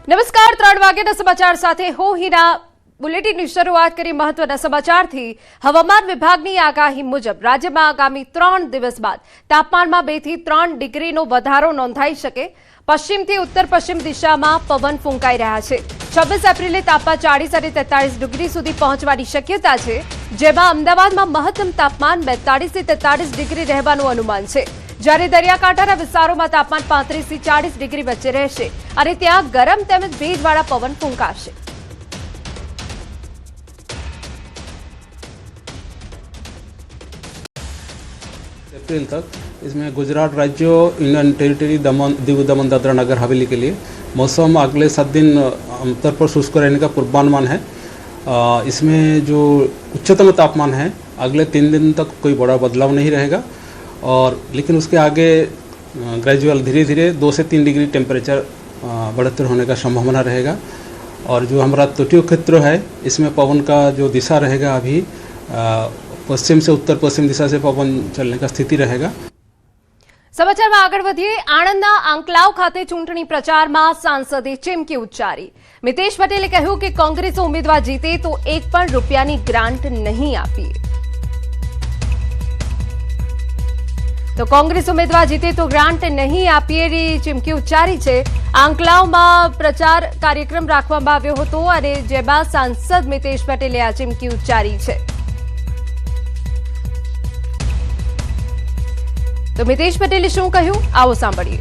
નમસ્કાર 3 વાગ્યાના સમાચાર સાથે હું હિના બુલેટિનની શરૂઆત કરી મહત્વના સમાચારથી। હવામાન વિભાગની આગાહી મુજબ રાજ્યમાં આગામી 3 દિવસ બાદ તાપમાનમાં 2 થી 3 ડિગ્રીનો વધારો નોંધાઈ શકે। પશ્ચિમથી ઉત્તર પશ્ચિમ દિશામાં પવન ફૂંકાઈ રહ્યા છે। 26 એપ્રિલે તાપમાન 40 અને 43 ડિગ્રી સુધી પહોંચવાની શક્યતા છે, જેમાં અમદાવાદમાં મહત્તમ તાપમાન 42 થી 43 ડિગ્રી રહેવાનું અનુમાન છે, જ્યારે દરિયાકાંઠાના વિસ્તારોમાં તાપમાન 35 થી 40 ડિગ્રી વચ્ચે રહેશે અને ત્યાં ગરમ તેમજ ભેજવાળા પવન ફૂંકાશે। अप्रैल तक इसमें गुजरात राज्य यूनियन टेरिटरी दीव दमन दादरा नगर हवेली के लिए मौसम अगले 7 दिन आमतौर पर शुष्क रहने का पूर्वानुमान है। इसमें जो उच्चतम तापमान है अगले 3 दिन तक कोई बड़ा बदलाव नहीं रहेगा, और लेकिन उसके आगे ग्रेजुअल धीरे धीरे 2 से 3 डिग्री टेम्परेचर बढ़ोतरी होने का संभावना रहेगा। और जो हमारा तटीय क्षेत्र है इसमें पवन का जो दिशा रहेगा अभी पश्चिम से उत्तर पश्चिम दिशा से पवन चलने का स्थिति रहेगा। समाचाરમાં આગળ વધીએ। આણંદના આંકલાવ ખાતે ચૂંટણી પ્રચારમાં સાંસદે ચીમકી ઉચ્ચારી। મિતેશ પટેલે કહ્યું કે કોંગ્રેસ ઉમેદવાર જીતે તો 1 પણ રૂપિયાની ગ્રાન્ટ નહીં આપીએ। તો કોંગ્રેસ ઉમેદવાર જીતે તો ગ્રાન્ટ નહીં આપીએની ચીમકી ઉચ્ચારી છે। આંકલાવમાં પ્રચાર કાર્યક્રમ રાખવામાં આવ્યો હતો અને જેમાં સાંસદ મિતેશ પટેલે આ ચીમકી ઉચ્ચારી છે। तो मितेश पटेले शुं कह्युं आवो सांभळीए।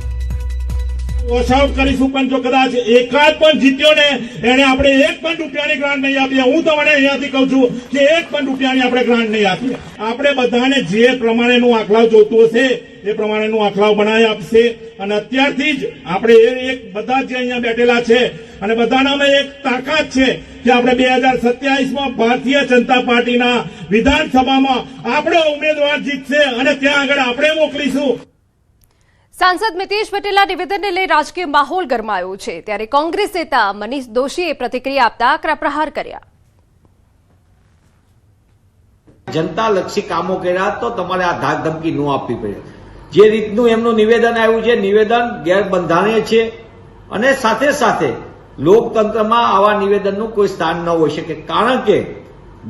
वॉशआउट करीशुं पण जो कदाच एकाद पण जीत्यो ने एने आपणे 1 पण रूपियानी ग्रांट नहीं आपी। हूँ तमने अहींयाथी कहूं छुं के 1 पण रूपियानी आपणे ग्रांट नहीं आपी। आपणे बधाने जे प्रमाणेनुं आंकलाव जोईतुं हशे ए प्रमाणेनुं आंकलाव बनावी आपशे અને અત્યારથી જ આપણે એક બધા જે અહીંયા બેઠેલા છે અને બધાનામાં એક તાકાત છે કે આપણે 2027માં ભારતીય જનતા પાર્ટીના વિધાનસભામાં આપણો ઉમેદવાર જીતશે અને ત્યાં આગળ આપણે મોકલીશું। सांसद मितेश पटेलના નિવેદનને લઈ રાજકીય માહોલ ગરમાયો છે, ત્યારે કોંગ્રેસ નેતા મનીષ દોશીએ પ્રતિક્રિયા આપતા આકરા પ્રહાર કર્યા। જનતાલક્ષી કામો કર્યા તો તમારે આ ધાક ધમકી ન આપવી પડે। જે રીતનું એમનું નિવેદન આવ્યું છે, નિવેદન ગેરબંધારણીય છે અને સાથે સાથે લોકતંત્રમાં આવા નિવેદનનું કોઈ સ્થાન ન હોઈ શકે। કારણ કે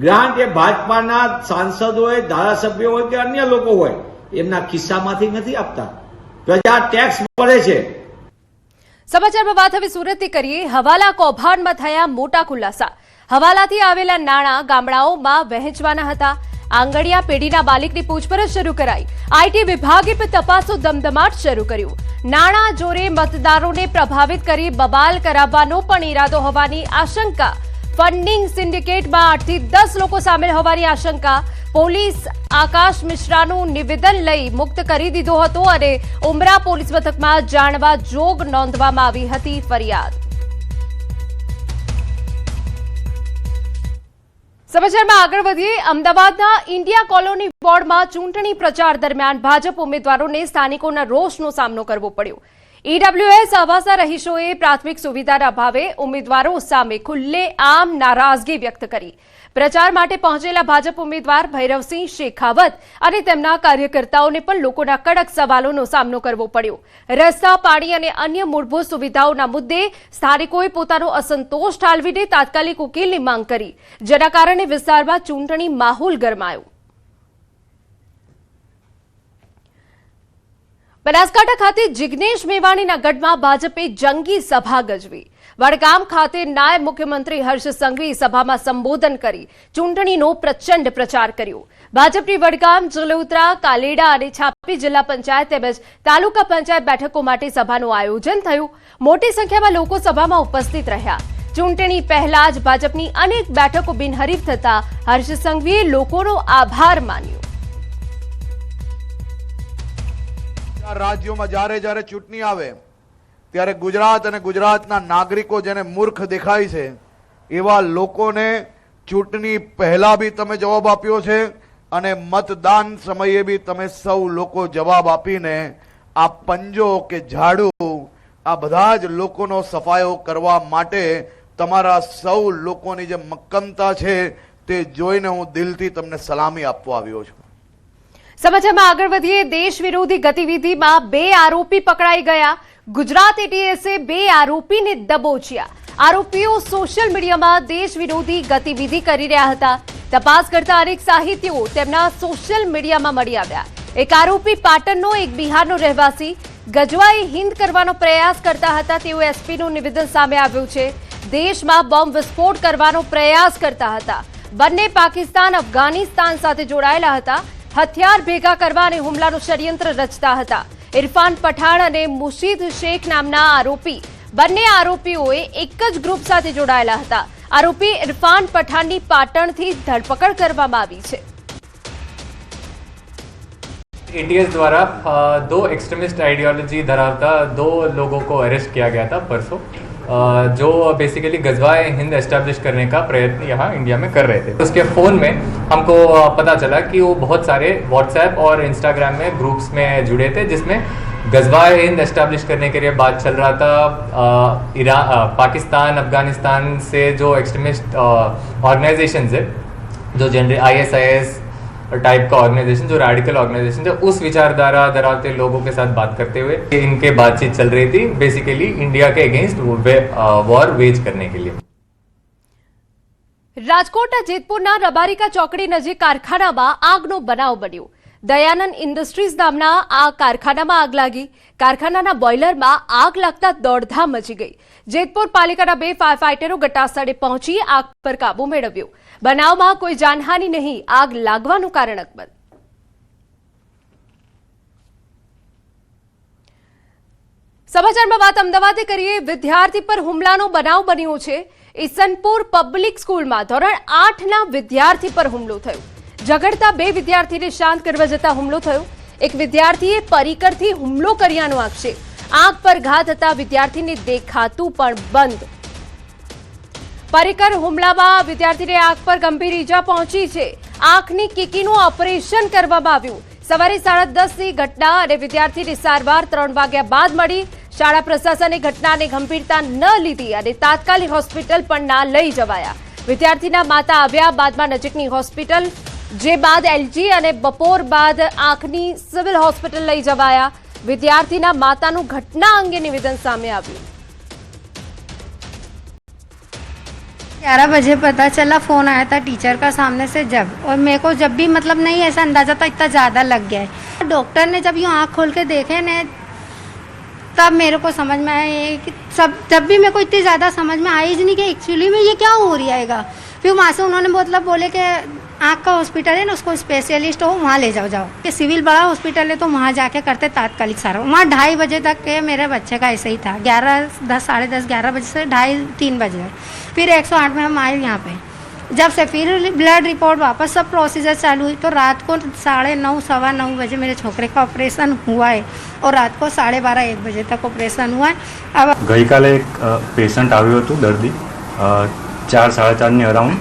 ગ્રાન્ટ એ ભાજપાના સાંસદ હોય, ધારાસભ્યો હોય કે અન્ય લોકો હોય એમના ખિસ્સામાંથી નથી આપતા, પ્રજા ટેક્સ ભરે છે। સમાચારમાં વાત હવે સુરતથી કરીએ। હવાલા કૌભાંડમાં થયા મોટા ખુલાસા। હવાલાથી આવેલા નાણાં ગામડાઓમાં વહેંચવાના હતા। આંગણિયા પેઢીના માલિકની પૂછપરછ શરૂ કરાઈ। આઈટી વિભાગે પણ તપાસનો ધમધમાટ શરૂ કર્યો। નાણાં જોરે મતદારોને પ્રભાવિત કરી બબાલ કરાવવાનો પણ ઇરાદો હોવાની આશંકા। ફંડિંગ સિન્ડિકેટમાં 8 થી 10 લોકો સામેલ હોવાની આશંકા। પોલીસ આકાશ મિશ્રાનું નિવેદન લઈ મુક્ત કરી દીધો હતો અને ઉમરા પોલીસ મથકમાં જાણવા જોગ નોંધવામાં આવી હતી ફરિયાદ। સમાચારમાં આગળ વધીએ। અમદાવાદના ઇન્ડિયા કોલોની વોર્ડમાં ચૂંટણી પ્રચાર દરમિયાન ભાજપ ઉમેદવારોને સ્થાનિકોના રોષનો સામનો કરવો પડ્યો। ईडब्ल्यूएस आवासा रहीशोए प्राथमिक सुविधाना अभावे उम्मीदवारों सामे खुल्लेआम नाराजगी व्यक्त करी। प्रचार माटे पहोंचेला भाजप उम्मीदवार भैरवसिंह शेखावत अने तेमना कार्यकर्ताओने पण लोकोना कड़क सवालोनो सामनो करवो पड्यो। रस्ता, पाणी अने अन्य मूलभूत सुविधाओना मुद्दे स्थानिकोए पोतानो असंतोष ठालवीने तात्कालिक उकेलनी मांग करी, जेना कारणे विस्तारमां चूंटणी माहोल गरमायो। बनासकांठा खाते जिग्नेश मेवाणीना गढ़मां भाजपे जंगी सभा गजवी। वडगाम खाते नायब मुख्यमंत्री हर्ष संघवी सभामां संबोधन करी चूंटणीनो प्रचंड प्रचार कर्यो। भाजपनी वडगाम, जलोत्रा, कालेडा अने छापी जिल्ला पंचायत तेमज तालुका पंचायत बेठको माटे सभानुं आयोजन थयुं। मोटी संख्यामां लोको सभामां उपस्थित रह्या। चूंटणी पहेला ज भाजपनी अनेक बेठको बिनहरीफ थता हर्ष संघवीए लोकोनो आभार मान्यो। राज्यों में जारे जारे चूंटणी आवे त्यारे गुजरात अने गुजरातना नागरिको जेने मूर्ख देखाय छे एवा लोकोने चूंटणी पहला भी तमे जवाब आप्यो छे अने मतदान समये भी तमे सौ लोको जवाब आपीने आ पंजो के झाड़ू आ बधा ज लोकोनो सफायो करवा माटे तमारा सौ लोकोनी जे मक्कमता छे ते जोईने हूँ दिलथी तमने सलामी आपवा आव्यो छुं। समाचार में आगळ वधीए। देश विरोधी गतिविधिमां 2 आरोपी पकड़ाई गया। ગુજરાત એટીએસે 2 આરોપીને દબોચ્યા. આરોપીઓ સોશિયલ મીડિયામાં દેશ વિરોધી ગતિવિધિ કરી રહ્યા હતા. તપાસ કરતા અનેક સાહિત્યો તેમના સોશિયલ મીડિયામાં મળી આવ્યા. એક આરોપી પાટણનો, એક બિહારનો રહેવાસી ગજવાએ હિંદ કરવાનો પ્રયાસ કરતા હતા તેવું એસપીનું નિવેદન સામે આવ્યું છે. દેશમાં બોમ્બ વિસ્ફોટ કરવાનો પ્રયાસ કરતા હતા. બંને પાકિસ્તાન, અફઘાનિસ્તાન સાથે જોડાયેલા હતા. હથિયાર ભેગા કરવા અને હુમલાનું ષડયંત્ર રચતા હતા. ઇરફાન પઠાણ અને મુશીદ શેખ નામના આરોપી, બંને આરોપીઓએ એક જ ગ્રુપ સાથે જોડાયેલા હતા. આરોપી ઇરફાન પઠાણની પાટણથી ધરપકડ કરવામાં આવી છે. एटीएस द्वारा 2 एक्सट्रीमिस्ट आइडियोलॉजी धरावता 2 लोगों को अरेस्ट किया गया था परसों, जो बेसिकली गजवाए हिंद एस्टेब्लिश करने का प्रयत्न यहाँ इंडिया में कर रहे थे. उसके फ़ोन में हमको पता चला कि वो बहुत सारे व्हाट्सएप और इंस्टाग्राम में ग्रुप्स में जुड़े थे, जिसमें गजवाए हिंद एस्टेब्लिश करने के लिए बात चल रहा था. पाकिस्तान, अफगानिस्तान से जो एक्सट्रीमिस्ट ऑर्गेनाइजेशन है, जो जनरल ISIS टाइप का ऑर्गेनाइजेशन, जो रेडिकल ऑर्गेनाइजेशन है, उस विचारधारा धरावते लोगों के साथ बात करते हुए इनके बातचीत चल रही थी, बेसिकली इंडिया के अगेंस्ट वॉर वेज करने के लिए. રાજકોટના જેતપુરના રબારિકા ચોકડી નજીક કારખાનામાં આગનો બનાવ બન્યો. દયાનંદ ઇન્ડસ્ટ્રીઝ નામના આ કારખાનામાં આગ લાગી. કારખાનાના બોઇલરમાં આગ લાગતા દોડધામ મચી ગઈ. જેતપુર પાલિકાના 2 ફાયર ફાઇટરો ઘટનાસ્થળે પહોંચી આગ પર કાબુ મેળવ્યો. બનાવમાં કોઈ જાનહાનિ નહીં. આગ લાગવાનું કારણ અકબંધ. સમાચારમાં વાત અમદાવાદે કરીએ. વિદ્યાર્થી પર હુમલાનો બનાવ બન્યો છે. ઈસનપુર પબ્લિક સ્કૂલમાં ધોરણ 8ના વિદ્યાર્થી પર હુમલો થયો. ઝઘડતા 2 વિદ્યાર્થીને શાંત કરવા જતા હુમલો થયો. એક વિદ્યાર્થીએ પરિકરથી હુમલો કર્યાનો આક્ષેપ. આંખ પર ઘા થતા વિદ્યાર્થીને દેખાતું પણ બંધ. પરિકર હુમલામાં વિદ્યાર્થીને આંખ પર ગંભીર ઈજા પહોંચી છે. આંખની કીકીનું ઓપરેશન કરવામાં આવ્યું. સવારે 10:30ની ઘટના અને વિદ્યાર્થીની સારવાર 3 વાગ્યા બાદ મળી. શાળા પ્રશાસને ઘટનાને ગંભીરતા ન લીધી અને તાત્કાલિક હોસ્પિટલ પણ ના લઈ જવાયા. વિદ્યાર્થીના માતા આવ્યા બાદમાં નજીકની હોસ્પિટલ, જે બાદ LG અને બપોર બાદ આંખની સિવિલ હોસ્પિટલ લઈ જવાયા. વિદ્યાર્થીના માતાનું ઘટના અંગે નિવેદન સામે આવ્યું. 11 बजे पता चला, फ़ोन आया था टीचर का सामने से जब, और मेरे को जब भी मतलब नहीं ऐसा अंदाज़ा था इतना ज़्यादा लग गया है. डॉक्टर ने जब यूँ आँख खोल के देखे ने, तब मेरे को समझ में आया ये कि जब भी मेरे को इतनी ज़्यादा समझ में आई नहीं कि एक्चुअली में ये क्या हो रहा है. फिर वहाँ से उन्होंने मतलब बोले कि आँख का हॉस्पिटल है ना, उसको स्पेशलिस्ट हो वहाँ ले जाओ कि सिविल बड़ा हॉस्पिटल है तो वहाँ जाके करते तात्कालिक सारा. वहाँ 2:30 बजे तक के मेरे बच्चे का ऐसे ही था. 11, 10, 10:30, 11 बजे से 2:30, 3 बजे. फिर 108 में हम आए यहाँ पे. जब से फिर ब्लड रिपोर्ट वापस सब प्रोसीजर चालू हुई तो रात को 9:30, 9:15 बजे मेरे छोकरे का ऑपरेशन हुआ है और रात को 12:30, 1 बजे तक ऑपरेशन हुआ है. अब ગઈકાલે એક પેશન્ટ આવ્યું હતું, દર્દી 4-4:30ની અરાઉન્ડ,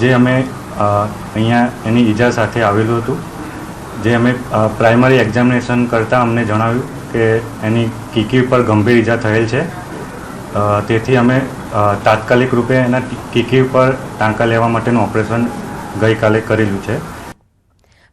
જે અમે અહીંયા એની ઈજા સાથે આવેલું હતું. જે અમે પ્રાઇમરી એક્ઝામિનેશન કરતાં અમને જણાવ્યું કે એની કીકી પર ગંભીર ઈજા થયેલ છે. તેથી અમે તાત્કાલિક રૂપે એના કીકી પર ટાંકા લેવા માટેનું ઓપરેશન ગઈકાલે કરેલું છે.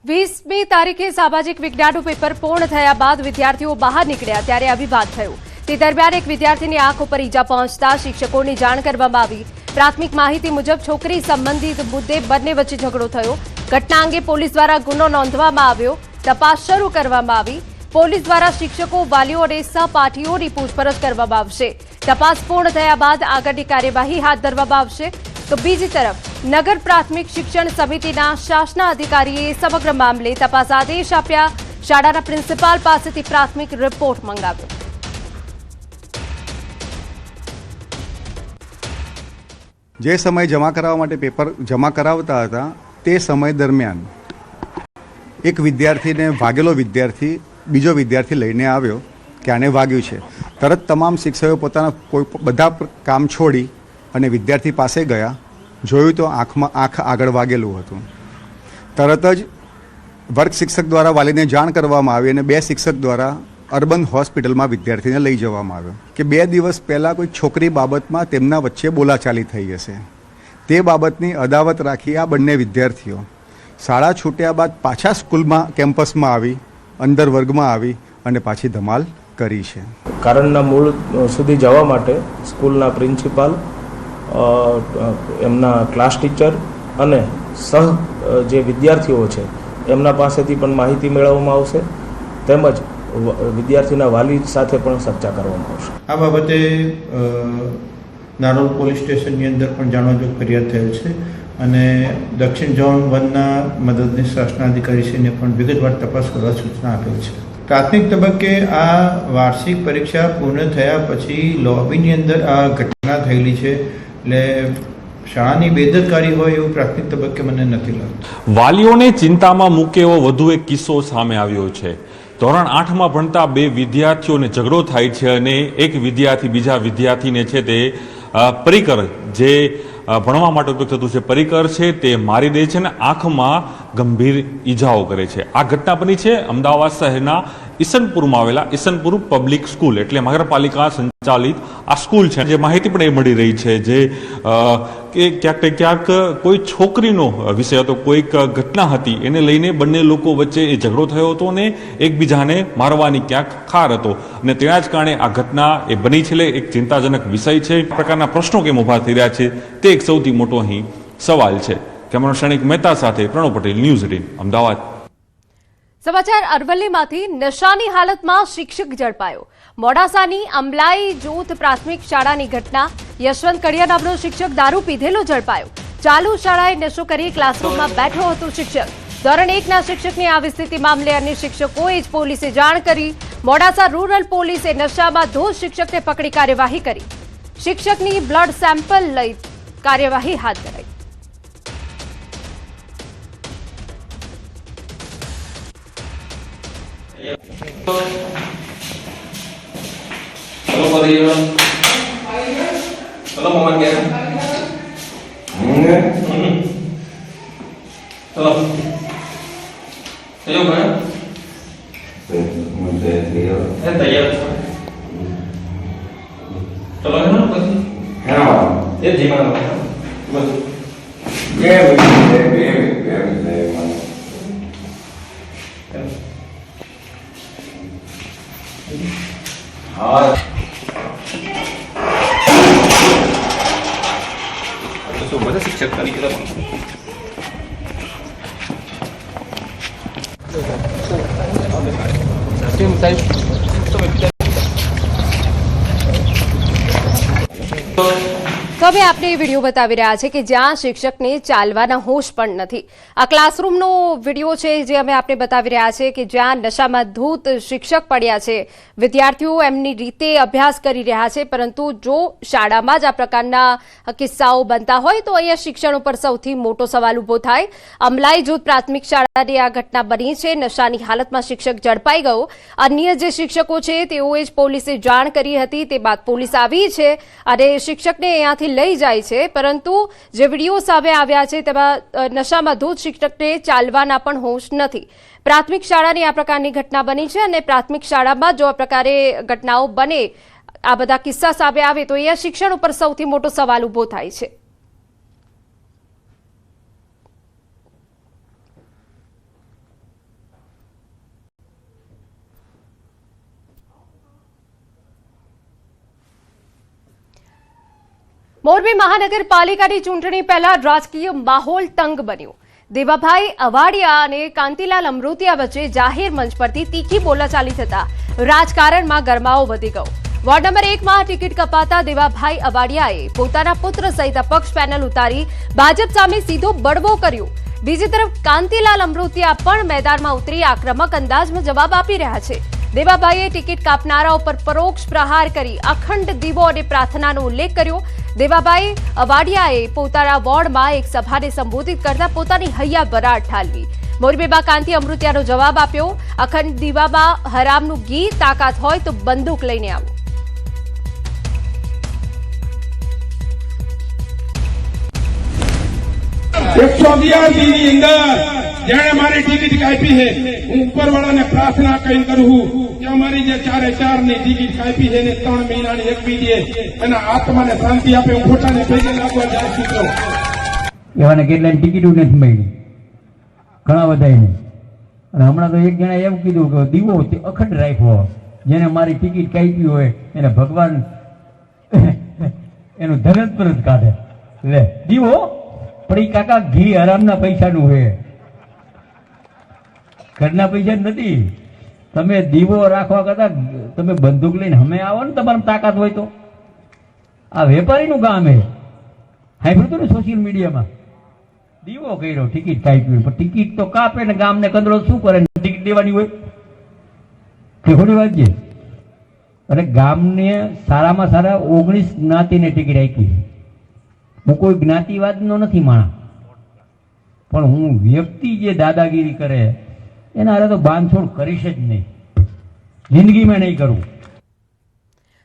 20મી તારીખે સામાજિક વિજ્ઞાનનું પેપર પૂર્ણ થયા બાદ વિદ્યાર્થીઓ બહાર નીકળ્યા ત્યારે આ વિવાદ થયો. તે દરમિયાન એક વિદ્યાર્થીની આંખ ઉપર ઈજા પહોંચતા શિક્ષકોની જાણ કરવામાં આવી. પ્રાથમિક માહિતી મુજબ છોકરી સંબંધિત મુદ્દે બંને વચ્ચે ઝઘડો થયો. ઘટના અંગે પોલીસ દ્વારા ગુનો નોંધવામાં આવ્યો. તપાસ શરૂ કરવામાં આવી. પોલીસ દ્વારા શિક્ષકો, વાલીઓ અને સહપાઠીઓની પૂછપરછ કરવામાં આવશે. તપાસ પૂર્ણ થયા બાદ આગળની કાર્યવાહી હાથ ધરવામાં આવશે. તો બીજી તરફ નગર પ્રાથમિક શિક્ષણ સમિતિના શાસનાધિકારીએ સમગ્ર મામલે તપાસ આદેશ આપ્યા. શાળાના પ્રિન્સિપાલ પાસેથી પ્રાથમિક રિપોર્ટ મંગાવ્યો. જે સમય જમા કરાવવા માટે પેપર જમા કરાવતા હતા તે સમય દરમિયાન એક વિદ્યાર્થીને વાગેલો વિદ્યાર્થી બીજો વિદ્યાર્થી લઈને આવ્યો કે આને વાગ્યું છે. તરત તમામ શિક્ષકોએ પોતાના બધા કામ છોડી અને વિદ્યાર્થી પાસે ગયા. જોયું તો આંખ આગળ વાગેલું હતું. તરત જ વર્ગ શિક્ષક દ્વારા વાલીને જાણ કરવામાં આવી અને 2 શિક્ષક દ્વારા અર્બન હોસ્પિટલમાં વિદ્યાર્થીને લઈ જવામાં આવ્યો કે 2 દિવસ પહેલાં કોઈ છોકરી બાબતમાં તેમના વચ્ચે બોલાચાલી થઈ હશે. તે બાબતની અદાવત રાખી આ બંને વિદ્યાર્થીઓ શાળા છૂટ્યા બાદ પાછા સ્કૂલમાં કેમ્પસમાં આવી, અંદર વર્ગમાં આવી અને પાછી ધમાલ કરી છે. કારણના મૂળ સુધી જવા માટે સ્કૂલના પ્રિન્સિપાલ, એમના ક્લાસ ટીચર અને જે વિદ્યાર્થીઓ છે એમના પાસેથી પણ માહિતી મેળવવામાં આવશે, તેમજ વિદ્યાર્થીના વાલી સાથે પણ ચર્ચા કરવામાં આવશે. આ બાબતે નારોલ પોલીસ સ્ટેશનની અંદર પણ જાણવાજોગ ફરિયાદ થયેલ છે અને દક્ષિણ ઝોન 1ના મદદનીશ શાસનાધિકારીશ્રીને પણ વિગતવાર તપાસ કરવા સૂચના આપેલ છે. પ્રાથમિક તબક્કે આ વાર્ષિક પરીક્ષા પૂર્ણ થયા પછી લોબીની અંદર આ ઘટના થયેલી છે, એટલે શાળાની બેદરકારી હોય એવું પ્રાથમિક તબક્કે મને નથી લાગતું. વાલીઓને ચિંતામાં મૂકે એવો વધુ એક કિસ્સો સામે આવ્યો છે. ધોરણ 8માં ભણતા બે વિદ્યાર્થીઓને ઝઘડો થાય છે અને એક વિદ્યાર્થી બીજા વિદ્યાર્થીને છે તે પરિકર, જે ભણવા માટે ઉપયોગ થતું છે પરિકર છે, તે મારી દે છે અને આંખમાં ગંભીર ઈજાઓ કરે છે. આ ઘટના બની છે અમદાવાદ શહેરના ઈસનપુરમાં આવેલા ઈસનપુર પબ્લિક સ્કૂલ, એટલે મહાનગરપાલિકા સંચાલિત આ સ્કૂલ છે. જે માહિતી પણ એ મળી રહી છે જે કે ક્યાંક ને ક્યાંક કોઈ છોકરીનો વિષય હતો, કોઈક ઘટના હતી, એને લઈને બંને લોકો વચ્ચે એ ઝઘડો થયો હતો અને એકબીજાને મારવાની ક્યાંક ખાર હતો અને તેના જ કારણે આ ઘટના એ બની છે. એક ચિંતાજનક વિષય છે. આ પ્રકારના પ્રશ્નો કેમ ઊભા થઈ રહ્યા છે તે એક સૌથી મોટો અહીં સવાલ છે. કેમેરા ક્ષણિક મહેતા સાથે પ્રણવ પટેલ, ન્યૂઝ 18 અમદાવાદ. સમાચાર અરવલ્લીમાંથી નશાની હાલતમાં શિક્ષક ઝડપાયો. મોડાસાની અમલાઈ જૂથ પ્રાથમિક શાળાની ઘટના. યશવંત કડિયા નામનો શિક્ષક દારૂ પીધેલો ઝડપાયો. ચાલુ શાળાએ નશો કરી ક્લાસરૂમમાં બેઠો હતો શિક્ષક. ધોરણ 1ના શિક્ષકની આવી સ્થિતિ મામલે અન્ય શિક્ષકોએ જ પોલીસે જાણ કરી. મોડાસા રૂરલ પોલીસે નશામાં ધોધ શિક્ષકને પકડી કાર્યવાહી કરી. શિક્ષકની બ્લડ સેમ્પલ લઈ કાર્યવાહી હાથ ધરાઈ. Hello, Mama again. Hello. Hello, man. તૈયાર છો? ચલો ને પછી. હા. એ જીમાં બસ. હા. તો બધા શિક્ષક તરીકે તો હવે આપણે એ વિડીયો બતાવી રહ્યા છે કે જ્યાં શિક્ષકને ચાલવાના હોશ પણ નથી. આ ક્લાસરૂમનો વિડીયો છે જે અમે આપને બતાવી રહ્યા છે કે જ્યાં નશામાં ધૂત શિક્ષક પડ્યા છે. વિદ્યાર્થીઓ એમની રીતે અભ્યાસ કરી રહ્યા છે, પરંતુ જો શાળામાં જ આ પ્રકારના કિસ્સાઓ બનતા હોય તો અહીંયા શિક્ષણ ઉપર સૌથી મોટો સવાલ ઊભો થાય. અમલાઈ જૂથ પ્રાથમિક શાળાની આ ઘટના બની છે. નશાની હાલતમાં શિક્ષક ઝડપાઈ ગયો. અન્ય જે શિક્ષકો છે તેઓએ જ પોલીસે જાણ કરી હતી. તે બાદ પોલીસ આવી છે અને શિક્ષકને અહીંયાથી લઈ જાય છે, પરંતુ જે વિડીયો સામે આવ્યા છે તેમાં નશામાં ધૂત શિક્ષકને ચાલવાના પણ હોશ નથી. પ્રાથમિક શાળાની આ પ્રકારની ઘટના બની છે અને પ્રાથમિક શાળામાં જો આ પ્રકારે ઘટનાઓ બને, આ બધા કિસ્સા સામે આવે તો અહીંયા શિક્ષણ ઉપર સૌથી મોટો સવાલ ઊભો થાય છે. મોરબી મહાનગરપાલિકાની ચૂંટણી પહેલા રાજકીય માહોલ તંગ બન્યો. દેવાભાઈ અવાડિયા અને કાંતિલાલ અમૃતિયા વચ્ચે જાહેર મંચ પરથી તીખી બોલાચાલી થતા રાજકારણમાં ગરમાવો વધી ગયો. વોર્ડ નંબર 1માં ટિકિટ કપાતા દેવાભાઈ અવાડિયાએ પોતાના પુત્ર સહિત અપક્ષ પેનલ ઉતારી ભાજપ સામે સીધો બળવો કર્યો. બીજી તરફ કાંતિલાલ અમૃતિયા પણ મેદાનમાં ઉતરી આક્રમક અંદાજમાં જવાબ આપી રહ્યા છે. દેવાભાઈએ ટિકિટ કાપનારા ઉપર પરોક્ષ પ્રહાર કરી અખંડ દીવો અને પ્રાર્થનાનો ઉલ્લેખ કર્યો. દેવાભાઈ અવાડિયાએ પોતાના વોર્ડમાં એક સભાને સંબોધિત કરતા પોતાની હૈયા બરાડ ઠાલવી. મોરબીમાં કાંતિ અમૃતિયાનો જવાબ આપ્યો. અખંડ દીવામાં હરામનું ઘી, તાકાત હોય તો બંદૂક લઈને આવો. જેણે મારી ટિકિટ કાપી છે, હું ઉપરવાળાને પ્રાર્થના કરીને કરું છું કે અમારી જે 4/4 ની ટિકિટ કાપી છે ને 3 મહિનાની એકવી દે, એના આત્માને શાંતિ આપે. હું ખોટાને પૈસે લાગવા જાય છું તો એવાને કેટલાની ટિકિટો નથી મળી, ઘણા બધાને. અને હમણાં તો એક જણા એમ કીધું કે દીવો અખંડ રાખ્યો, જેને મારી ટિકિટ કાપી હોય એને ભગવાન એનું ધન જ પરત કાઢે. લે દીવો પણ ઈ કાકા ઘી હરામના પૈસાનું હોય, ઘરના પૈસા જ નથી. તમે દીવો રાખવા કરતા તમે બંદૂક લઈને અમે આવો ને, તમારી તાકાત હોય તો. આ વેપારીનું કામ હે. સાંભળ્યું હતું ને સોશિયલ મીડિયામાં, દીવો કર્યો ટિકિટ કાપી, પણ ટિકિટ તો કાપે ને ગામને કંદરો શું કરે, ટિકિટ દેવાની હોય કે ખોટી વાત છે. અને ગામને સારામાં સારા 19 જ્ઞાતિને ટિકિટ આપી. હું કોઈ જ્ઞાતિવાદનો નથી માણસ, પણ હું વ્યક્તિ જે દાદાગીરી કરે એના હારે તો બાંધછોડ કરીશ જ નહીં, જિંદગીમાં નહીં કરું.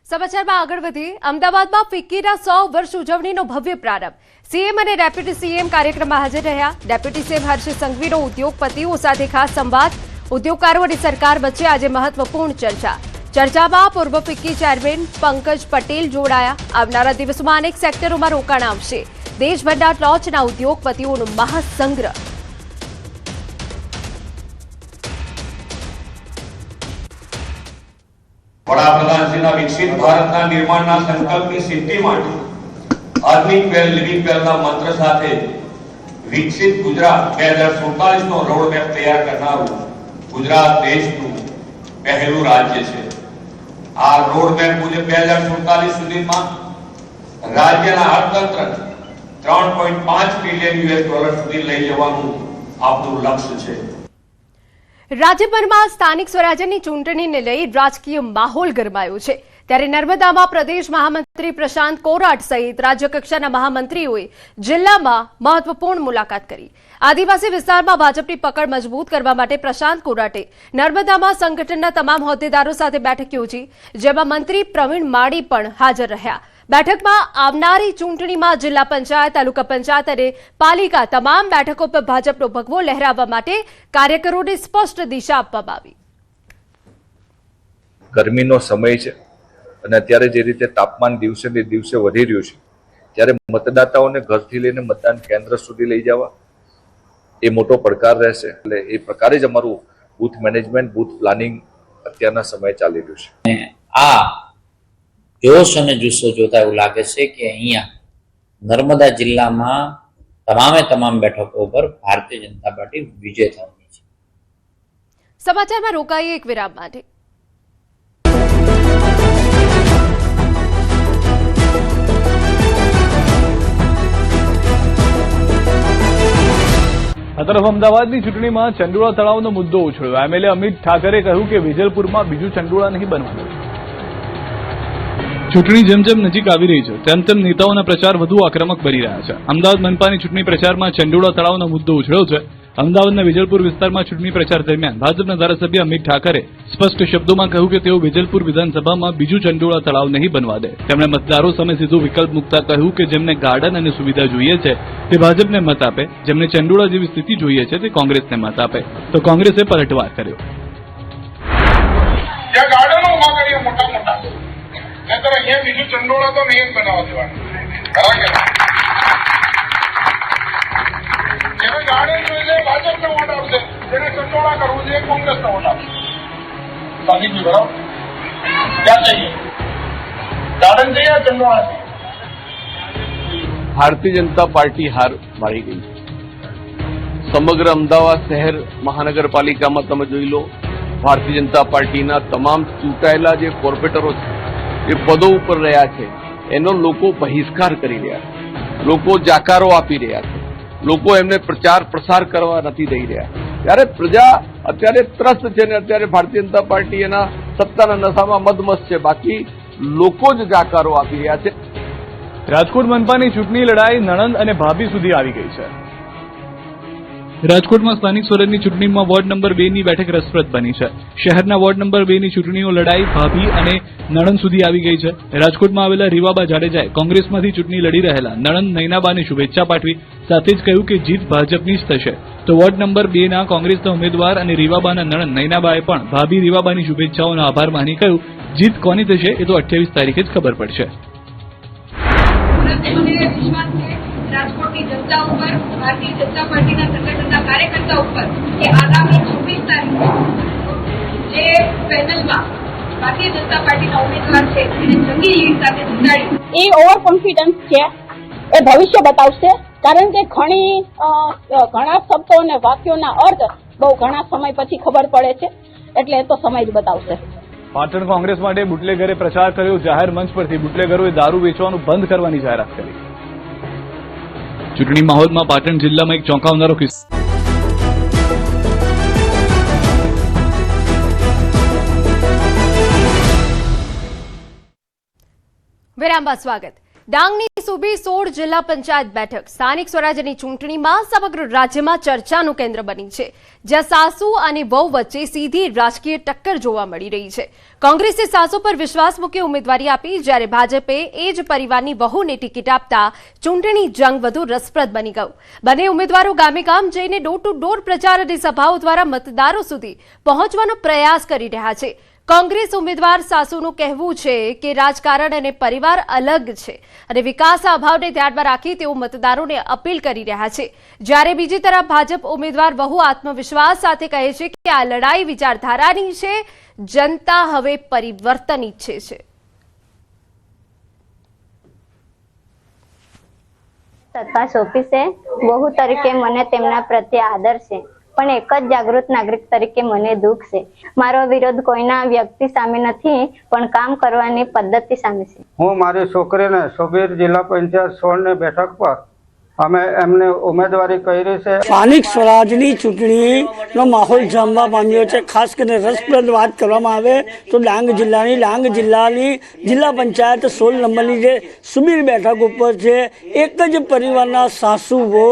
સમાચારમાં આગળ વધી અમદાવાદમાં ફિક્કીના 100 વર્ષ ઉજવણીનો ભવ્ય પ્રારંભ. સીએમ અને ડેપ્યુટી સીએમ કાર્યક્રમમાં હાજર રહ્યા. ડેપ્યુટી સીએમ હર્ષ સંઘવીનો ઉદ્યોગપતિઓ સાથે ખાસ સંવાદ. ઉદ્યોગકારો અને સરકાર વચ્ચે આજે મહત્વપૂર્ણ ચર્ચા. ચર્ચામાં પૂર્વ ફિક્કી ચેરમેન પંકજ પટેલ જોડાયા. આવનારા દિવસોમાં અનેક સેક્ટરોમાં રોકાણ આવશે. દેશભરના ટોચના ઉદ્યોગપતિઓનો મહાસંગ્રહ. વડાપ્રધાનશ્રીના વિકસિત ભારતના નિર્માણના સંકલ્પની સિદ્ધિ માટે આધુનિક પહેલ લિવિંગ પહેલના મંત્ર સાથે વિકસિત ગુજરાત 2047 નો રોડમેપ તૈયાર કરનારું ગુજરાત દેશનું પહેલું રાજ્ય છે. આ રોડમેપ મુજબ 2047 સુધીમાં રાજ્યના અર્થતંત્રને $3.5 ટ્રિલિયન સુધી લઈ જવાનું આપણું લક્ષ્ય છે. રાજ્યભરમાં સ્થાનિક સ્વરાજ્યની ચૂંટણીને લઈ રાજકીય માહોલ ગરમાયો છે. ત્યારે નર્મદામાં પ્રદેશ મહામંત્રી પ્રશાંત કોરાટ સહિત રાજ્યકક્ષાના મહામંત્રીઓએ જિલ્લામાં મહત્વપૂર્ણ મુલાકાત કરી. આદિવાસી વિસ્તારમાં ભાજપની પકડ મજબૂત કરવા માટે પ્રશાંત કોરાટે નર્મદામાં સંગઠનના તમામ હોદ્દેદારો સાથે બેઠક યોજી, જેમાં મંત્રી પ્રવીણ માળી પણ હાજર રહ્યા. બેઠકમાં આવનારી ચૂંટણીમાં જિલ્લા પંચાયત, તાલુકા પંચાયત અને પાલિકા તમામ બેઠકો પર ભાજપનો ભગવો લહેરાવવા માટે કાર્યકરોને સ્પષ્ટ દિશા આપવામાં આવી. ગરમીનો સમય છે અને અત્યારે જે રીતે તાપમાન દિવસે ને દિવસે વધી રહ્યું છે, ત્યારે મતદાતાઓને ઘરથી લઈને મતદાન કેન્દ્ર સુધી લઈ જવા એ મોટો પડકાર રહેશે. એટલે એ પ્રકારે જ અમારું બૂથ મેનેજમેન્ટ, બૂથ પ્લાનિંગ અત્યારના સમયે ચાલી રહ્યું છે. આ જોશ અને જુસ્સો જોતા એવું લાગે છે કે અહીંયા નર્મદા જિલ્લામાં તમામ બેઠકો પર ભારતીય જનતા પાર્ટી વિજય થવાની છે. સમાચારમાં રોકાઈએ એક વિરામ માટે. આ તરફ અમદાવાદની ચૂંટણીમાં ચંડોળા તળાવનો મુદ્દો ઉછળ્યો. એમએલએ અમિત ઠાકરે કહ્યું કે વિજલપુરમાં બીજું ચંડોળા નહીં બનવાનું. ચૂંટણી જેમ જેમ નજીક આવી રહી છે તેમ તેમ નેતાઓના પ્રચાર વધુ આક્રમક બની રહ્યા છે. અમદાવાદ મનપાની ચૂંટણી પ્રચારમાં ચંડોળા તળાવનો મુદ્દો ઉછળ્યો છે. અમદાવાદના વિજલપુર વિસ્તારમાં ચૂંટણી પ્રચાર દરમિયાન ભાજપના ધારાસભ્ય અમિત ઠાકરે સ્પષ્ટ શબ્દોમાં કહ્યું કે તેઓ વિજલપુર વિધાનસભામાં બીજું ચંડોળા તળાવ નહીં બનવા દે. તેમણે મતદારો સામે સીધો વિકલ્પ મૂકતા કહ્યું કે જેમને ગાર્ડન અને સુવિધા જોઈએ છે તે ભાજપને મત આપે, જેમને ચંડોળા જેવી સ્થિતિ જોઈએ છે તે કોંગ્રેસને મત આપે. તો કોંગ્રેસે પલટવાર કર્યો. ગાર્ડનો ઉભા કરીએ મોટા મોટા, નહીતર અહીંયા બીજું ચંડોળા તો નહીં બનાવવા દેવાનું. જેને ગાર્ડન જોઈએ ભાજપને વોટ આપશે, જેને ચંડોળા કરવું જોઈએ કોંગ્રેસને વોટ આપશે. સાબિત બરાબર ક્યાં चाहिए? ગાર્ડન चाहिए ચંડોળા चाहिए? ભારતીય જનતા પાર્ટી હાર મારી ગઈ. સમગ્ર અમદાવાદ શહેર મહાનગરપાલિકામાં તમે જોઈ લો, ભારતીય જનતા પાર્ટીના તમામ ચૂંટાયેલા જે કોર્પોરેટરો છે, જે પદો ઉપર રહ્યા છે, એનો લોકો બહિષ્કાર કરી રહ્યા છે. લોકો જાકારો આપી રહ્યા છે. લોકો એમને પ્રચાર પ્રસાર કરવા નથી દઈ રહ્યા. ત્યારે પ્રજા અત્યારે ત્રસ્ત છે ને અત્યારે ભારતીય જનતા પાર્ટી એના સત્તાના નશામાં મદમસ્ત છે. બાકી લોકો જ જાકારો આપી રહ્યા છે. રાજકોટ મનપાની ચૂંટણી લડાઈ નણંદ અને ભાભી સુધી આવી ગઈ છે. રાજકોટમાં સ્થાનિક સ્વરાજની ચૂંટણીમાં વોર્ડ નંબર 2 ની બેઠક રસપ્રદ બની છે. શહેરના વોર્ડ નંબર 2 ની ચૂંટણીઓ લડાઈ ભાભી અને નણંદ સુધી આવી ગઈ છે. રાજકોટમાં આવેલા રીવાબા જાડેજાએ કોંગ્રેસમાંથી ચૂંટણી લડી રહેલા નણંદ નૈનાબાને શુભેચ્છા પાઠવી. સાથે જ કહ્યું કે જીત ભાજપની જ થશે. તો વોર્ડ નંબર 2 ના કોંગ્રેસના ઉમેદવાર અને રીવાબાના નણંદ નૈનાબાએ પણ ભાભી રીવાબાની શુભેચ્છાઓનો આભાર માની કહ્યું, જીત કોની થશે એ તો 28 તારીખે જ ખબર પડશે. રાજકોટની જનતા ઉપર, ભારતીય જનતા પાર્ટીના સંગઠનના કાર્યકર્તા ઉપર કે આગામી 26 તારીખે જે પેનલમાં ભારતીય જનતા પાર્ટીના ઉમેદવાર છે એને જંગી લીડ સાથે જીતાડ્યું, એ ઓવર કોન્ફિડન્સ છે, એ ભવિષ્ય બતાવશે. કારણ કે ઘણા શબ્દો અને વાક્યોના અર્થ બહુ ઘણા સમય પછી ખબર પડે છે, એટલે એ તો સમય જ બતાવશે. પાટણ કોંગ્રેસ માટે બુટલેગરે પ્રચાર કર્યો. જાહેર મંચ પરથી બુટલેગરોએ દારૂ વેચવાનું બંધ કરવાની જાહેરાત કરી. ચૂંટણી માહોલમાં પાટણ જિલ્લામાં એક ચોંકાવનારો કિસ્સો. વિરામ બાદ સ્વાગત. ડાંગની સૂબી 16 જિલ્લા પંચાયત બેઠક સ્થાનિક સ્વરાજ્યની ચૂંટણીમાં સમગ્ર રાજ્યમાં ચર્ચાનું કેન્દ્ર બની છે, જ્યાં સાસુ અને વહુ વચ્ચે સીધી રાજકીય ટક્કર જોવા મળી રહી છે. કોંગ્રેસે સાસુ પર વિશ્વાસ મૂકી ઉમેદવારી આપી, જ્યારે ભાજપે એ જ પરિવારની વહુને ટિકિટ આપતા ચૂંટણી જંગ વધુ રસપ્રદ બની ગયું. બંને ઉમેદવારો ગામે ગામ જઈને ડોર ટુ ડોર પ્રચાર અને સભાઓ દ્વારા મતદારો સુધી પહોંચવાનો પ્રયાસ કરી રહ્યા છે. કોંગ્રેસ ઉમેદવાર સાસુનું કહેવું છે કે રાજકારણ અને પરિવાર અલગ છે અને વિકાસના અભાવને ધ્યાનમાં રાખી તેઓ મતદારોને અપીલ કરી રહ્યા છે, જ્યારે બીજી તરફ ભાજપ ઉમેદવાર વહુ આત્મવિશ્વાસ સાથે કહે છે કે આ લડાઈ વિચારધારાની છે, જનતા હવે પરિવર્તન ઈચ્છે છે. સત્તા સોંપી છે, વહુ તરીકે મને તેમના પ્રત્યે આદર છે, પણ એક જ જાગૃત નાગરિક તરીકે મને દુઃખ છે. મારો વિરોધ કોઈના વ્યક્તિ સામે નથી, પણ કામ કરવાની પદ્ધતિ સામે છે. હું મારી છોકરીને સુબીર જિલ્લા પંચાયત 16 બેઠક પર અમે એમને ઉમેદવારી કરી છે. સ્થાનિક સ્વરાજની ચૂંટણીનો માહોલ જામવા પામ્યો છે. ખાસ કરીને રસપ્રદ વાત કરવામાં આવે તો ડાંગ જિલ્લાની જિલ્લા પંચાયત 16 નંબરની જે સુબીર બેઠક ઉપર છે, એક જ પરિવારના સાસુ વહુ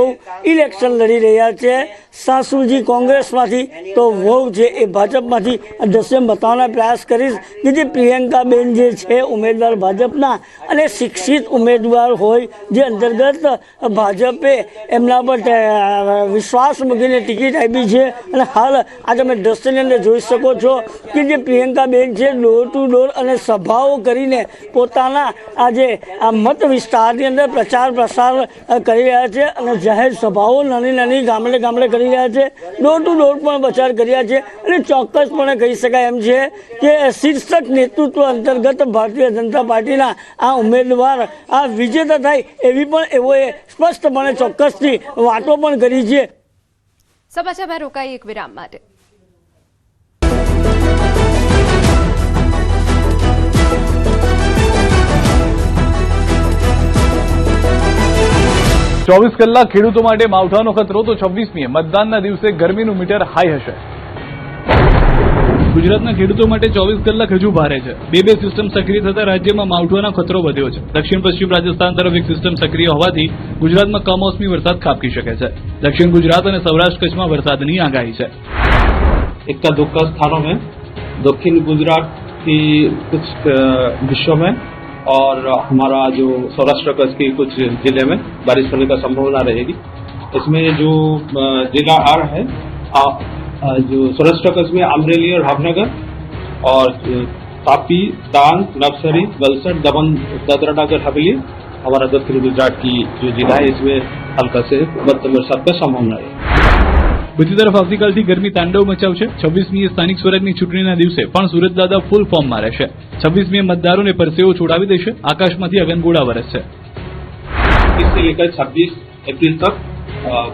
ઇલેક્શન લડી રહ્યા છે. સાસુજી કોંગ્રેસમાંથી તો વહુ છે એ ભાજપમાંથી. દસેમ બતાવવાનો પ્રયાસ કરીશ કે જે પ્રિયંકાબેન જે છે ઉમેદવાર ભાજપના અને શિક્ષિત ઉમેદવાર હોય, જે અંતર્ગત ભાજપે એમના પર વિશ્વાસ મૂકીને ટિકિટ આપી છે. અને હાલ આ તમે દ્રશ્યની અંદર જોઈ શકો છો કે જે પ્રિયંકાબેન છે ડોર ટુ ડોર અને સભાઓ કરીને પોતાના આજે આ મત વિસ્તારની અંદર પ્રચાર પ્રસાર કરી રહ્યા છે અને જાહેર સભાઓ નાની ગામડે કરી રહ્યા છે. ડોર ટુ ડોર પણ પ્રચાર કરી રહ્યા છે અને ચોક્કસપણે કહી શકાય એમ છે કે શીર્ષક નેતૃત્વ અંતર્ગત ભારતીય જનતા પાર્ટીના આ ઉમેદવાર આ વિજેતા થાય એવી પણ એઓએ સ્પષ્ટપણે ચોક્કસથી વાતો પણ કરી છે. સમાચારમાં રોકાઈ એક વિરામ માટે. ચોવીસ કલાક ખેડૂતો માટે માવઠાનો ખતરો તો 26મીએ મતદાનના દિવસે ગરમીનું મીટર હાઈ હશે. ગુજરાતના ખેડૂતો માટે 24 કલાક હજુ ભારે છે. બે સિસ્ટમ સક્રિય થતા રાજ્યમાં માવઠાનો ખતરો વધ્યો છે. દક્ષિણ પશ્ચિમ રાજસ્થાન તરફ એક સિસ્ટમ સક્રિય હોવાથી ગુજરાતમાં કમોસમી વરસાદ ખાબકી શકે છે. દક્ષિણ ગુજરાત અને સૌરાષ્ટ્ર કચ્છમાં વરસાદની આગાહી છે. इक्का दुक्का स्थानों में दक्षिण गुजरात की कुछ हिस्सों में और हमारा जो सौराष्ट्र कच्छ के कुछ जिले में बारिश होने का संभावना रहेगी. इसमें जो जिला आ रहा है जो सौराष्ट्र कच्छ में अमरेली और भावनगर और तापी, डांग, नवसारी, वलसाड, दमन, दादरा नगर हवेली, हमारा दक्षिण गुजरात की जो जिला है इसमें हल्का से मध्यम वरसाद का संभावना है. બીજી તરફ આવતીકાલથી ગરમી તાંડવ મચાવશે. 26મીએ સ્થાનિક સ્વરાજની ચૂંટણીના દિવસે પણ સુરત દાદા ફૂલ ફોર્મમાં રહેશે. 26મીએ મતદારોને પરસેવો છોડાવી દેશે. આકાશમાંથી અગનગોળા વરસશે. इससे लेकर 26 अप्रैल तक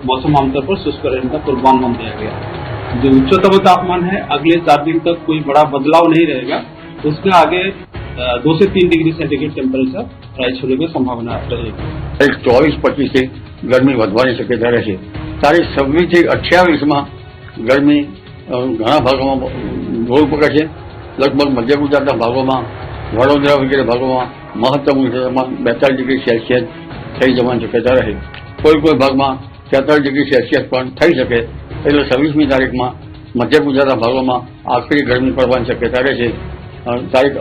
मौसम आमतौर पर शुष्क रहने का पूर्वानुमान दिया गया है. जो उच्चतम तापमान है अगले 4 दिन तक कोई बड़ा बदलाव नहीं रहेगा. उसके आगे 2 से 3 डिग्री सेंटीग्रेड टेम्परेचर राइज होने की संभावना रहेगी. 24-25 से ગરમી વધવાની શક્યતા રહેશે. તારીખ 26 થી 28માં ગરમી ઘણા ભાગોમાં જોર પકડશે. લગભગ મધ્ય ગુજરાતના ભાગોમાં, વડોદરા વગેરે ભાગોમાં મહત્તમ તાપમાન 42 ડિગ્રી સેલ્સિયસ થઈ જવાની શક્યતા રહે. કોઈ ભાગમાં 43 ડિગ્રી સેલ્સિયસ પણ થઈ શકે. એટલે 26મી તારીખમાં મધ્ય ગુજરાતના ભાગોમાં આખરી ગરમી પડવાની શક્યતા રહેશે. તારીખ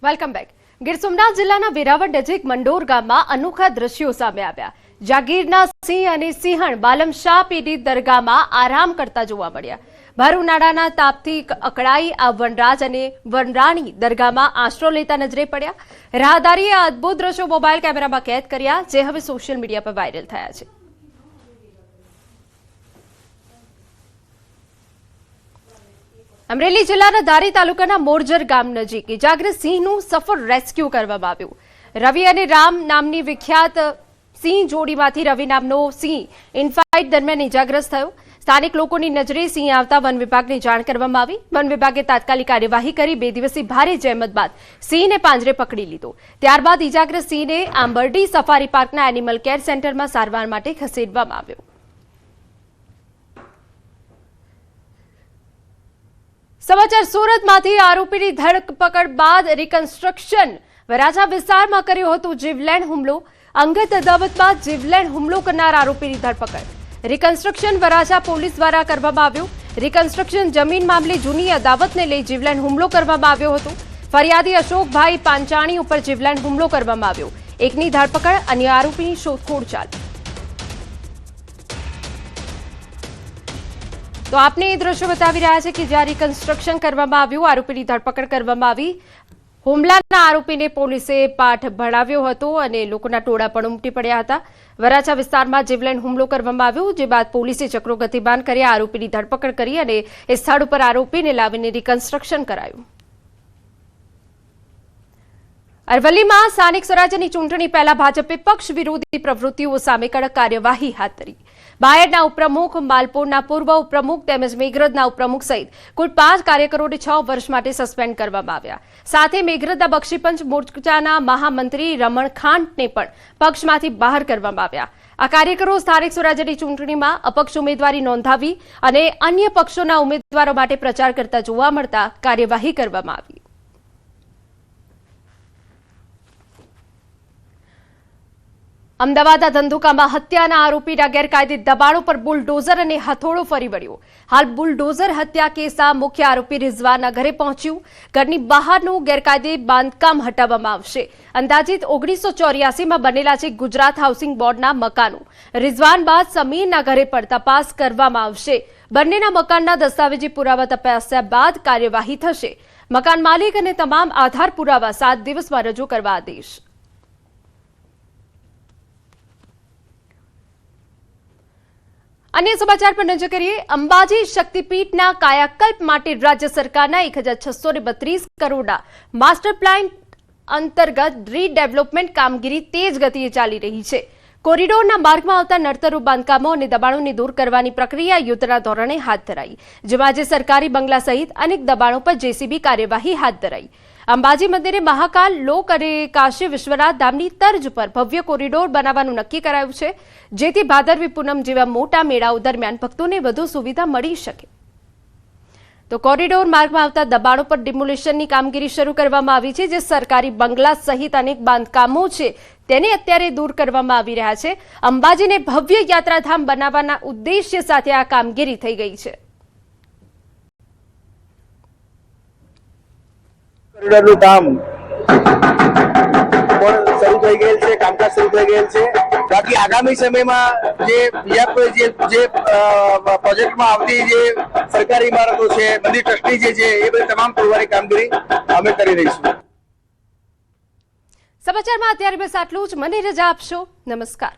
વેલકમ બેક. ગીર સોમનાથ જિલ્લાના વેરાવળ નજીક મંડોર ગામમાં અનોખા દ્રશ્યો સામે આવ્યા, જ્યાં ગીરના સિંહ અને સિંહણ બાલમ શાહ પીરની દરગાહમાં આરામ કરતા જોવા મળ્યા. ભર ઉનાળાના તાપથી અકળાઈ આ વનરાજ અને વનરાણી દરગાહમાં આશરો લેતા નજરે પડ્યા। રાહદારીએ આ અદભુત દ્રશ્યો મોબાઈલ કેમેરામાં કેદ કર્યા, જે હવે સોશિયલ મીડિયા પર વાયરલ થયા છે। અમરેલી જિલ્લાના ધારી તાલુકાના મોરજર ગામ નજીક ઇજાગ્રસ્ત સિંહનું સફળ રેસ્ક્યુ કરવામાં આવ્યું। રવિ અને રામ નામની વિખ્યાત સિંહ જોડીમાંથી રવિ નામનો સિંહ ઇનફાઇટ દરમિયાન ઇજાગ્રસ્ત થયો। સ્થાનિક લોકોની નજરે સિંહ આવતા વન વિભાગને જાણ કરવામાં આવી। વન વિભાગે તાત્કાલિક કાર્યવાહી કરી 2 દિવસની ભારે જહેમત બાદ સિંહને પાંજરે પકડી લીધો। ત્યારબાદ ઇજાગ્રસ્ત સિંહને આંબરડી સફારી પાર્કના એનિમલ કેર સેન્ટરમાં સારવાર માટે ખસેડવામાં આવ્યો। સમાચાર સુરતમાંથી આરોપીની ધરપકડ બાદ રિકન્સ્ટ્રક્શન વરાછા વિસ્તારમાં કર્યો હતો જીવલેણ હુમલો। અંગત અદાવત બાદ જીવલેણ હુમલો કરનાર આરોપીની ધરપકડ રિકન્સ્ટ્રક્શન વરાછા પોલીસ દ્વારા કરવામાં આવ્યું। રિકન્સ્ટ્રક્શન જમીન મામલે જૂની અદાવતને લઈ જીવલેણ હુમલો કરવામાં આવ્યો હતો। ફરિયાદી અશોકભાઈ પાંચાણી ઉપર જીવલેણ હુમલો કરવામાં આવ્યો। એકની ધરપકડ, અન્ય આરોપીની શોધખોળ ચાલી। તો આપને એ દ્રશ્યો બતાવી રહ્યા છે કે જ્યાં રિકન્સ્ટ્રક્શન કરવામાં આવ્યું, આરોપીની ધરપકડ કરવામાં આવી। હુમલાના આરોપીને પોલીસે પાઠ ભણાવ્યો હતો અને લોકોના ટોળા પણ ઉમટી પડ્યા હતા। વરાછા વિસ્તારમાં જીવલેણ હુમલો કરવામાં આવ્યો, જે બાદ પોલીસે ચક્રો ગતિમાન કર્યા, આરોપીની ધરપકડ કરી અને એ સ્થળ ઉપર આરોપીને લાવીને રિકન્સ્ટ્રક્શન કરાયું। અરવલ્લીમાં સ્થાનિક સ્વરાજ્યની ચૂંટણી પહેલા ભાજપે પક્ષ વિરોધી પ્રવૃત્તિઓ સામે કડક કાર્યવાહી હાથ ધરી। બાયડના ઉપપ્રમુખ, માલપુરના પૂર્વ ઉપપ્રમુખ તેમજ મેઘરજના ઉપપ્રમુખ સહિત કુલ 5 કાર્યકરોને 6 વર્ષ માટે સસ્પેન્ડ કરવામાં આવ્યા। સાથે મેઘરજના બક્ષીપંચ મોરચાના મહામંત્રી રમણ ખાંટને પણ પક્ષમાંથી બહાર કરવામાં આવ્યા। આ કાર્યકરો સ્થાનિક સ્વરાજ્યની ચૂંટણીમાં અપક્ષ ઉમેદવારી નોંધાવી અને અન્ય પક્ષોના ઉમેદવારો માટે પ્રચાર કરતા જોવા મળતા કાર્યવાહી કરવામાં આવી। અમદાવાદના ધંધુકામાં હત્યાના આરોપીના ગેરકાયદે દબાણો પર બુલડોઝર અને હથોડો ફરી વળ્યો। હાલ બુલડોઝર હત્યા કેસના મુખ્ય આરોપી રિઝવાનના ઘરે પહોંચ્યું। ઘરની બહારનું ગેરકાયદે બાંધકામ હટાવવામાં આવશે। અંદાજિત 1984માં બનેલા છે ગુજરાત હાઉસિંગ બોર્ડના મકાનો। રિઝવાન બાદ સમીરના ઘરે પણ તપાસ કરવામાં આવશે। બંનેના મકાનના દસ્તાવેજી પુરાવા તપાસ્યા બાદ કાર્યવાહી થશે। મકાન માલિક અને તમામ આધાર પુરાવા 7 દિવસમાં રજૂ કરવા આદેશ। अन्य समाचार पर नजर करिए। अंबाजी शक्तिपीठના કાયાકલ્પ માટે રાજ્ય સરકારના 1632 કરોડના માસ્ટર પ્લાન અંતર્ગત રીડેવલપમેન્ટ કામગીરી તેજ ગતિએ ચાલી રહી છે। કોરિડોરના માર્ગમાં આવતા નડતરૂપ બાંધકામો અને દબાણોને દૂર કરવાની પ્રક્રિયા યુદ્ધના ધોરણે હાથ ધરાઈ, જેમાં આજે સરકારી બંગલા સહિત અનેક દબાણો પર જેસીબી કાર્યવાહી હાથ ધરાઈ। અંબાજી મંદિરે મહાકાલ લોક અને કાશી વિશ્વનાથ ધામની તર્જ પર ભવ્ય કોરિડોર બનાવવાનું નક્કી કરાયું છે, જેથી ભાદરવી પૂનમ જેવા મોટા મેળાઓ દરમિયાન ભક્તોને વધુ સુવિધા મળી શકે। તો કોરિડોર માર્ગમાં આવતા દબાણો પર ડિમોલિશનની કામગીરી શરૂ કરવામાં આવી છે, જે સરકારી બંગલા સહિત અનેક બાંધકામો છે તેને અત્યારે દૂર કરવામાં આવી રહ્યા છે। અંબાજીને ભવ્ય યાત્રાધામ બનાવવાના ઉદ્દેશ્ય સાથે આ કામગીરી થઈ ગઈ છે। કોરિડોરનું કામ પણ શરૂ થઈ ગયેલ છે, કામકાજ શરૂ થઈ ગયેલ છે। બાકી આગામી સમયમાં જે બીજા કોઈ જે પ્રોજેક્ટમાં આવતી જે સરકારી ઇમારતો છે, બધી ટ્રસ્ટી જે છે એ બધી તમામ તોડવાની કામગીરી અમે કરી રહીશું। સમાચારમાં અત્યારે બસ આટલું જ। મને રજા આપશો। નમસ્કાર।